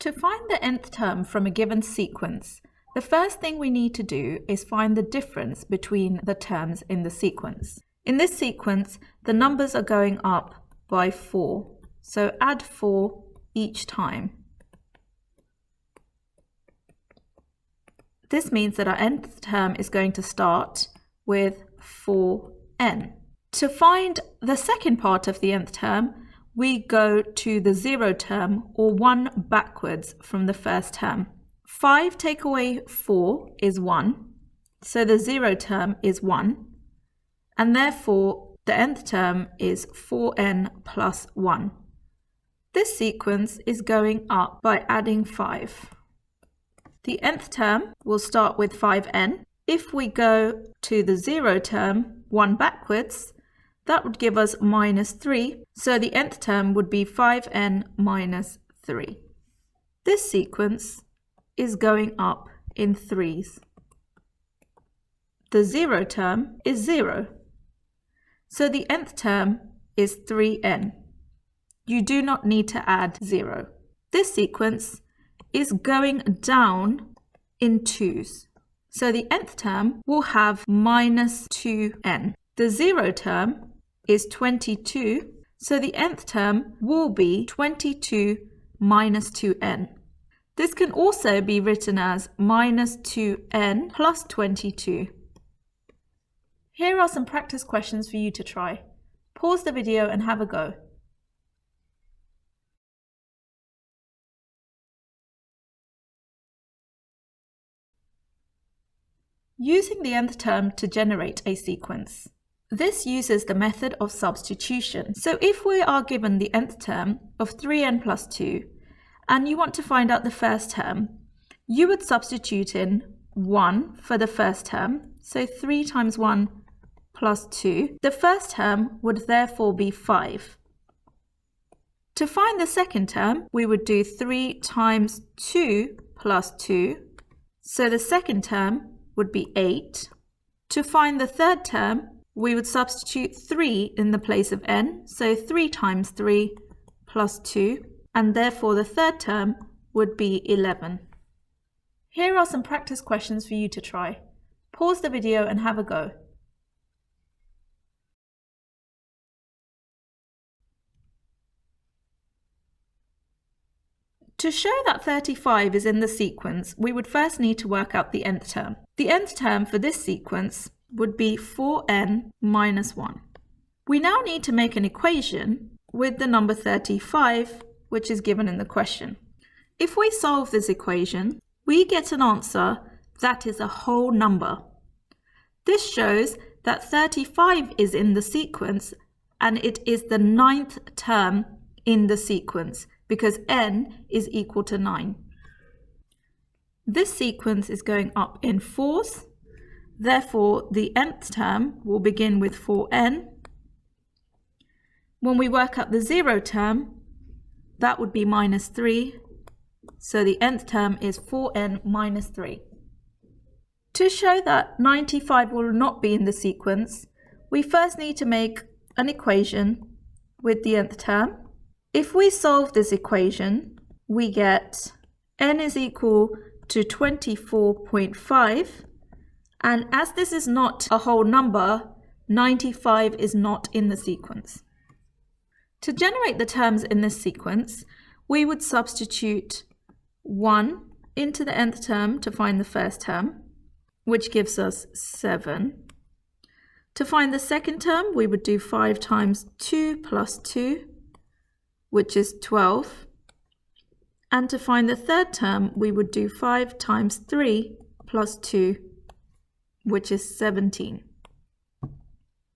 To find the nth term from a given sequence, the first thing we need to do is find the difference between the terms in the sequence. In this sequence, the numbers are going up by 4, so add 4 each time. This means that our nth term is going to start with 4n. To find the second part of the nth term, we go to the 0 term, or 1 backwards from the first term. 5 take away 4 is 1, so the 0 term is 1, and therefore the nth term is 4n plus 1. This sequence is going up by adding 5. The nth term will start with 5n. If we go to the 0 term, 1 backwards, that would give us minus 3, so the nth term would be 5n minus 3. This sequence is going up in 3s. The 0 term is 0, so the nth term is 3n. You do not need to add 0. This sequence is going down in 2s, so the nth term will have minus 2n. The 0 term is 22, so the nth term will be 22 minus 2n. This can also be written as minus 2n plus 22. Here are some practice questions for you to try. Pause the video and have a go. Using the nth term to generate a sequence. This uses the method of substitution. So if we are given the nth term of 3n plus 2, and you want to find out the first term, you would substitute in 1 for the first term, so 3 times 1 plus 2. The first term would therefore be 5. To find the second term, we would do 3 times 2 plus 2, so the second term would be 8. To find the third term, we would substitute 3 in the place of n, so 3 times 3 plus 2, and therefore the third term would be 11. Here are some practice questions for you to try. Pause the video and have a go. To show that 35 is in the sequence, we would first need to work out the nth term. The nth term for this sequence would be 4n minus 1. We now need to make an equation with the number 35, which is given in the question. If we solve this equation, we get an answer that is a whole number. This shows that 35 is in the sequence, and it is the 9th term in the sequence, because n is equal to 9. This sequence is going up in 4s, therefore the nth term will begin with 4n. When we work out the 0 term, that would be minus 3, so the nth term is 4n minus 3. To show that 95 will not be in the sequence, we first need to make an equation with the nth term. If we solve this equation, we get n is equal to 24.5, and as this is not a whole number, 95 is not in the sequence. To generate the terms in this sequence, we would substitute 1 into the nth term to find the first term, which gives us 7. To find the second term, we would do 5 times 2 plus 2, which is 12. And to find the third term, we would do 5 times 3 plus 2, which is 17.